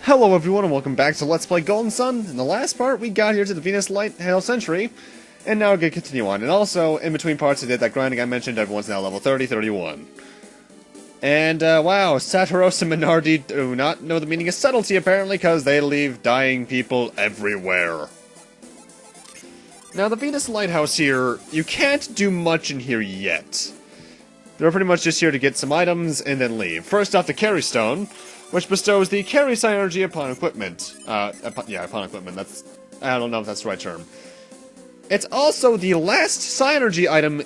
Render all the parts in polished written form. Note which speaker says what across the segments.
Speaker 1: Hello everyone and welcome back to Let's Play Golden Sun. In the last part, we got here to the Venus Light Hail Century, and now we're going to continue on. And also, in between parts I did that grinding I mentioned, everyone's now level 30, 31. And, wow, Saturos and Minardi do not know the meaning of subtlety apparently, because they leave dying people everywhere. Now, the Venus Lighthouse here, you can't do much in here yet. They're pretty much just here to get some items and then leave. First off, the Carry Stone, which bestows the Carry Synergy upon equipment. Upon equipment. That's... I don't know if that's the right term. It's also the last Synergy item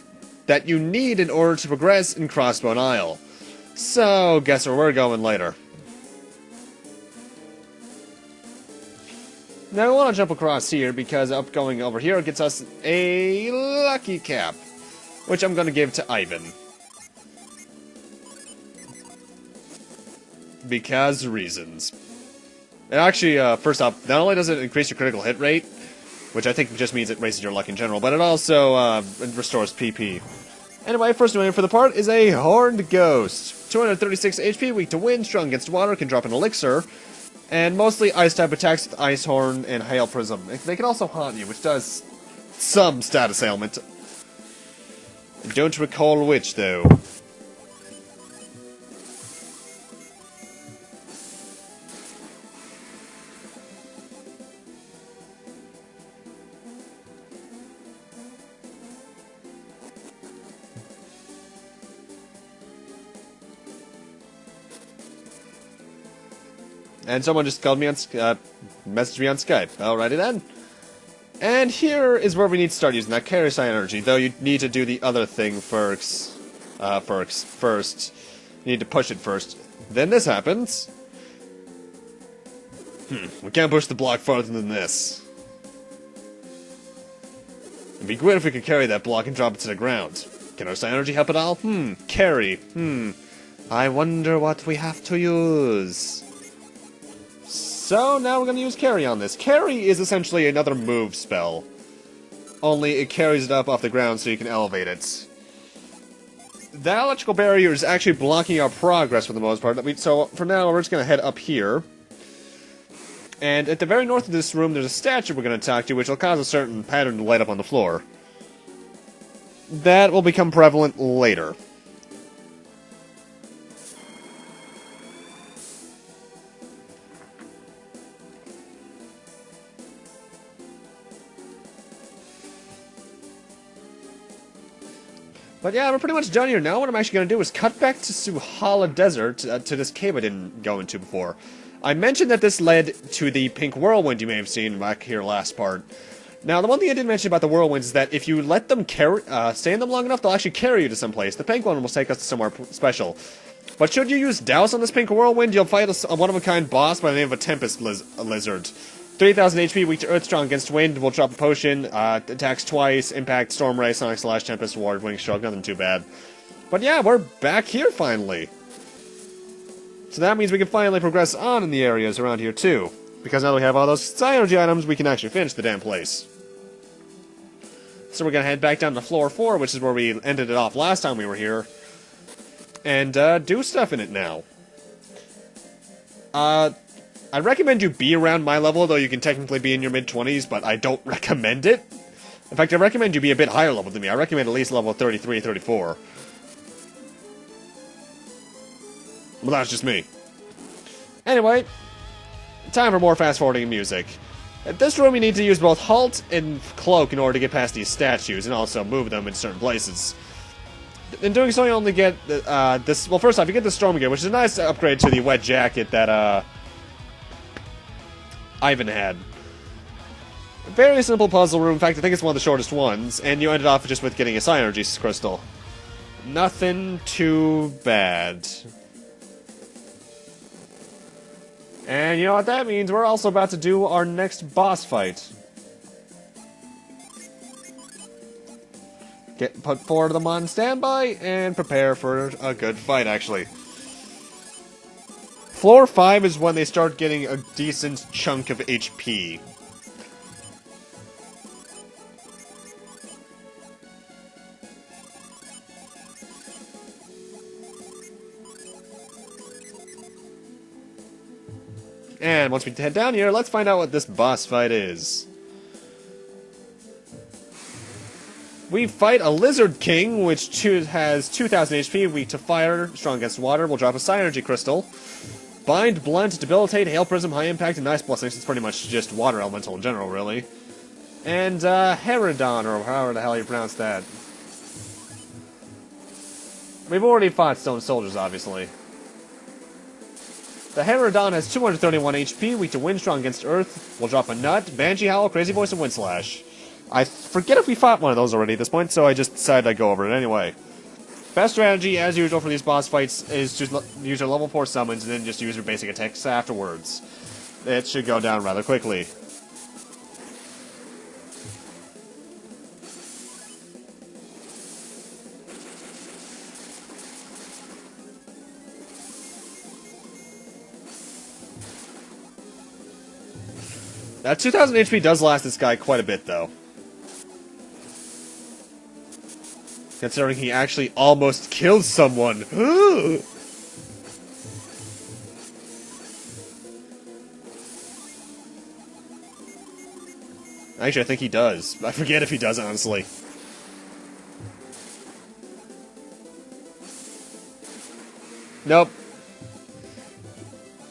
Speaker 1: that you need in order to progress in Crossbone Isle. So, guess where we're going later. Now, we want to jump across here because going over here gets us a lucky cap, which I'm going to give to Ivan. Because reasons. And actually, first off, not only does it increase your critical hit rate, which I think just means it raises your luck in general, but it also restores PP. Anyway, first name for the part is a Horned Ghost. 236 HP, weak to wind, strong against water, can drop an elixir, and mostly ice-type attacks with Ice Horn and Hail Prism. They can also haunt you, which does some status ailment. I don't recall which, though. And someone just called me on, messaged me on Skype. Alrighty then. And here is where we need to start using that Carry Synergy, though you need to do the other thing first. First. You need to push it first. Then this happens. We can't push the block farther than this. It'd be great if we could carry that block and drop it to the ground. Can our Synergy help at all? Carry. I wonder what we have to use. So, now we're going to use Carry on this. Carry is essentially another move spell. Only it carries it up off the ground so you can elevate it. The electrical barrier is actually blocking our progress for the most part. So, for now, we're just going to head up here. And at the very north of this room, there's a statue we're going to talk to, which will cause a certain pattern to light up on the floor. That will become prevalent later. But yeah, we're pretty much done here now. What I'm actually going to do is cut back to Suhala Desert, to this cave I didn't go into before. I mentioned that this led to the pink whirlwind you may have seen back here last part. Now, the one thing I did mention about the whirlwinds is that if you let them stay in them long enough, they'll actually carry you to someplace. The pink one will take us to somewhere special. But should you use Douse on this pink whirlwind, you'll fight a one-of-a-kind boss by the name of a Tempest Lizard. 3,000 HP, weak to Earth, strong against wind, will drop a potion, attacks twice, impact, storm ray, sonic slash, tempest, ward, wing stroke, nothing too bad. But yeah, we're back here finally. So that means we can finally progress on in the areas around here too. Because now that we have all those Synergy items, we can actually finish the damn place. So we're gonna head back down to floor 4, which is where we ended it off last time we were here. And, do stuff in it now. I recommend you be around my level, though you can technically be in your mid-20s, but I don't recommend it. In fact, I recommend you be a bit higher level than me. I recommend at least level 33, 34. Well, that's just me. Anyway, time for more fast-forwarding music. At this room, you need to use both Halt and Cloak in order to get past these statues, and also move them in certain places. In doing so, you only get this... Well, first off, you get the Storm Gear, which is a nice upgrade to the Wet Jacket that, Ivan had. A very simple puzzle room. In fact, I think it's one of the shortest ones, and you ended off just with getting a Synergy Crystal. Nothing too bad. And you know what that means? We're also about to do our next boss fight. Put 4 of them on standby, and prepare for a good fight, actually. Floor 5 is when they start getting a decent chunk of HP. And once we head down here, let's find out what this boss fight is. We fight a Lizard King, which has 2,000 HP, weak to fire, strong against water. We'll drop a Psynergy Crystal. Bind, Blunt, Debilitate, Hail Prism, High Impact, and Nice Blessings. It's pretty much just water elemental in general, really. And, Herodon, or however the hell you pronounce that. We've already fought Stone Soldiers, obviously. The Herodon has 231 HP, weak to Wind, strong against Earth. We'll drop a Nut, Banshee Howl, Crazy Voice, and Wind Slash. I forget if we fought one of those already at this point, so I just decided I'd go over it anyway. Best strategy, as usual for these boss fights, is just use your level 4 summons and then just use your basic attacks afterwards. It should go down rather quickly. That 2,000 HP does last this guy quite a bit, though. Considering he actually almost killed someone. Actually, I think he does. I forget if he does, honestly. Nope.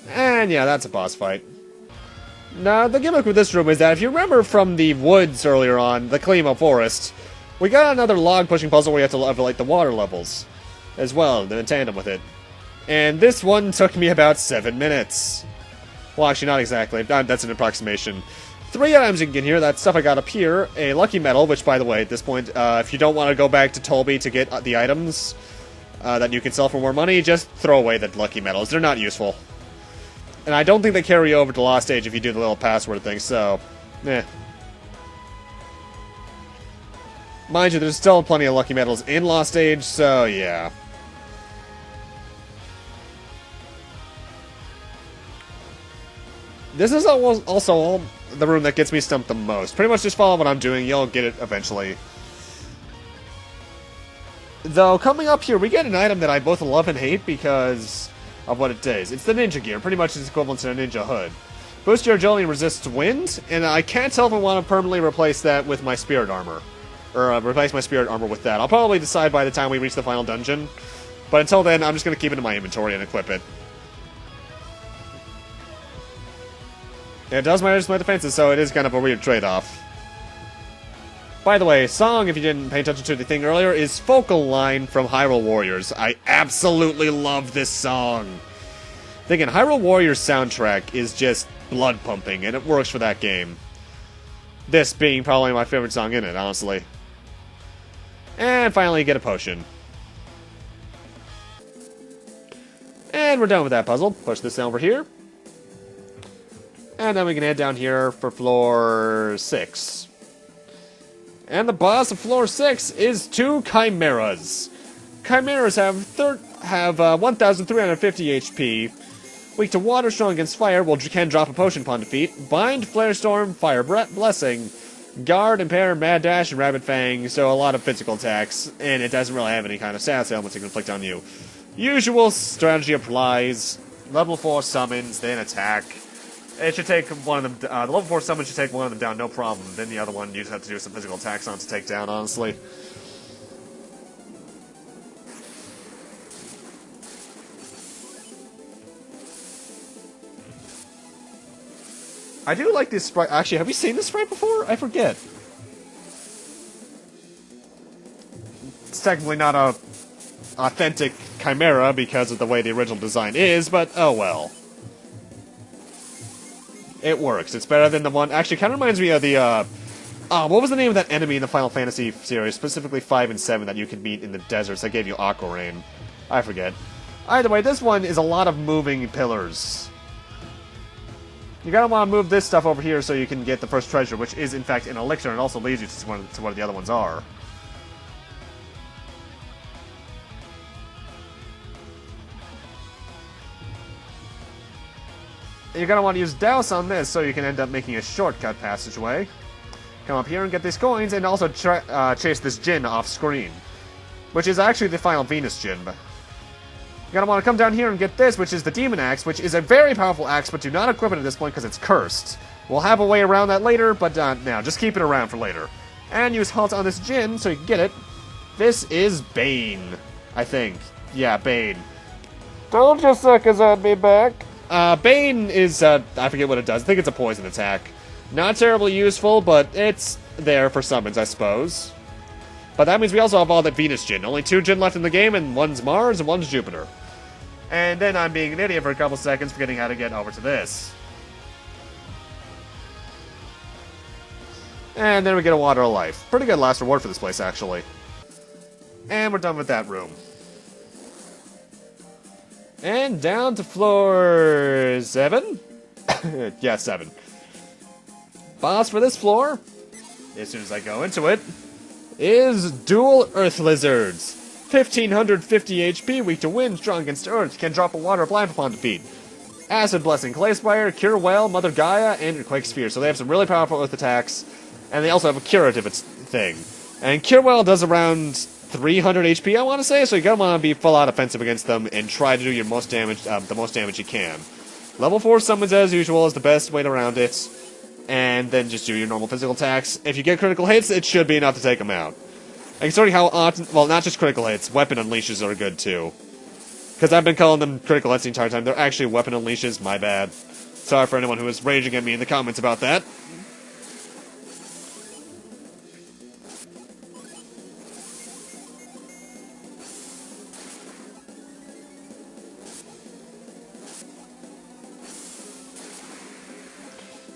Speaker 1: And yeah, that's a boss fight. Now, the gimmick with this room is that if you remember from the woods earlier on, the Klimo Forest, we got another log pushing puzzle where you have to level the water levels as well, in tandem with it. And this one took me about 7 minutes. Well, actually, not exactly. That's an approximation. 3 items you can get here. That stuff I got up here. A lucky medal, which, by the way, at this point, if you don't want to go back to Tolby to get the items that you can sell for more money, just throw away the lucky medals. They're not useful. And I don't think they carry over to Lost Age if you do the little password thing, so... eh. Mind you, there's still plenty of lucky medals in Lost Age, so yeah. This is also the room that gets me stumped the most. Pretty much just follow what I'm doing, you'll get it eventually. Though, coming up here, we get an item that I both love and hate because of what it does. It's the ninja gear, pretty much its equivalent to a ninja hood. Boost your agility and resists wind, and I can't tell if I want to permanently replace that with my spirit armor. Or replace my spirit armor with that. I'll probably decide by the time we reach the final dungeon. But until then, I'm just going to keep it in my inventory and equip it. It does manage my defenses, so it is kind of a weird trade-off. By the way, song, if you didn't pay attention to the thing earlier, is Focal Line from Hyrule Warriors. I absolutely love this song. Thinking Hyrule Warriors soundtrack is just blood-pumping, and it works for that game. This being probably my favorite song in it, honestly. And finally, get a potion. And we're done with that puzzle. Push this over here. And then we can head down here for floor 6. And the boss of floor 6 is 2 Chimeras. Chimeras have 1,350 HP. Weak to water, strong against fire, can drop a potion upon defeat. Bind, Flare Storm, Fire Blessing, Guard, Impair, Mad Dash, and Rabbit Fang, so a lot of physical attacks, and it doesn't really have any kind of status elements it can inflict on you. Usual strategy applies, level 4 summons, then attack. It should take one of them, the level 4 summon should take one of them down, no problem. Then the other one you just have to do some physical attacks on to take down, honestly. I do like this sprite. Actually, have we seen this sprite before? I forget. It's technically not a authentic Chimera because of the way the original design is, but oh well. It works. It's better than the one... Actually, it kind of reminds me of the, what was the name of that enemy in the Final Fantasy series, specifically 5 and 7, that you could meet in the deserts that gave you Aqua Rain? I forget. Either way, this one is a lot of moving pillars. You're going to want to move this stuff over here so you can get the first treasure, which is, in fact, an elixir, and also leads you to where the other ones are. You're going to want to use Douse on this so you can end up making a shortcut passageway. Come up here and get these coins, and also chase this Djinn off screen. Which is actually the final Venus Djinn. You're gonna want to come down here and get this, which is the Demon Axe, which is a very powerful axe, but do not equip it at this point because it's cursed. We'll have a way around that later, but now, just keep it around for later. And use Halt on this Djinn so you can get it. This is Bane, I think. Yeah, Bane.
Speaker 2: Don't you suckers on me back.
Speaker 1: Bane is, I forget what it does. I think it's a poison attack. Not terribly useful, but it's there for summons, I suppose. But that means we also have all the Venus Djinn. Only 2 Djinn left in the game, and one's Mars and one's Jupiter. And then I'm being an idiot for a couple seconds, forgetting how to get over to this. And then we get a Water of Life. Pretty good last reward for this place, actually. And we're done with that room. And down to floor 7? Yeah, 7. Boss for this floor, as soon as I go into it, is Dual Earth Lizards. 1550 HP, weak to wind, strong against earth, can drop a Water of Life upon defeat. Acid Blessing, Clay Spire, Cure Well, Mother Gaia, and Quake Sphere. So they have some really powerful earth attacks, and they also have a curative thing. And Cure Well does around 300 HP, I want to say, so you're going to want to be full-out offensive against them and try to do your most damage, the most damage you can. Level 4 summons, as usual, is the best way around it, and then just do your normal physical attacks. If you get critical hits, it should be enough to take them out. And considering how often, well, not just critical hits, weapon unleashes are good too. Because I've been calling them critical hits the entire time. They're actually weapon unleashes, my bad. Sorry for anyone who is raging at me in the comments about that.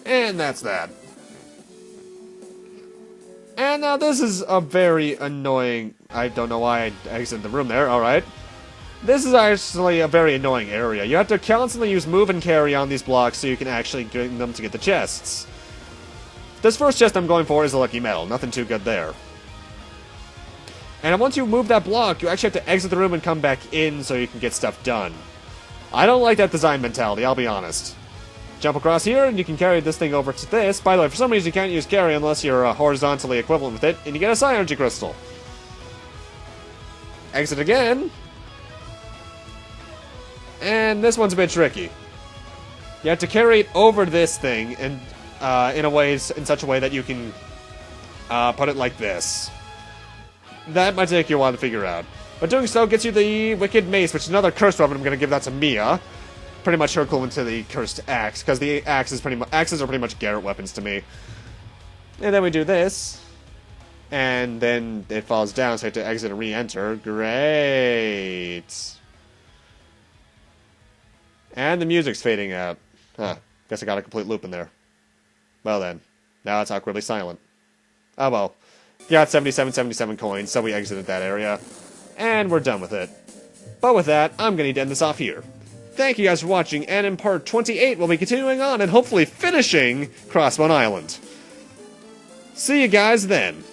Speaker 1: And that's that. And now this is a very annoying... I don't know why I exited the room there, alright. This is actually a very annoying area. You have to constantly use move and carry on these blocks so you can actually get them to get the chests. This first chest I'm going for is a lucky medal. Nothing too good there. And once you move that block, you actually have to exit the room and come back in so you can get stuff done. I don't like that design mentality, I'll be honest. Jump across here, and you can carry this thing over to this. By the way, for some reason you can't use carry unless you're horizontally equivalent with it, and you get a Psi Energy Crystal. Exit again. And this one's a bit tricky. You have to carry it over this thing, and in such a way that you can put it like this. That might take you a while to figure out. But doing so gets you the Wicked Mace, which is another cursed weapon. I'm going to give that to Mia. Pretty much her equivalent to the cursed axe, because the axes are pretty much Garrett weapons to me. And then we do this, and then it falls down, so I have to exit and re-enter. Great. And the music's fading out. Huh. Guess I got a complete loop in there. Well then, now it's awkwardly silent. Oh well. Got 77 coins, so we exited that area. And we're done with it. But with that, I'm going to end this off here. Thank you guys for watching, and in part 28, we'll be continuing on and hopefully finishing Crossbone Island. See you guys then.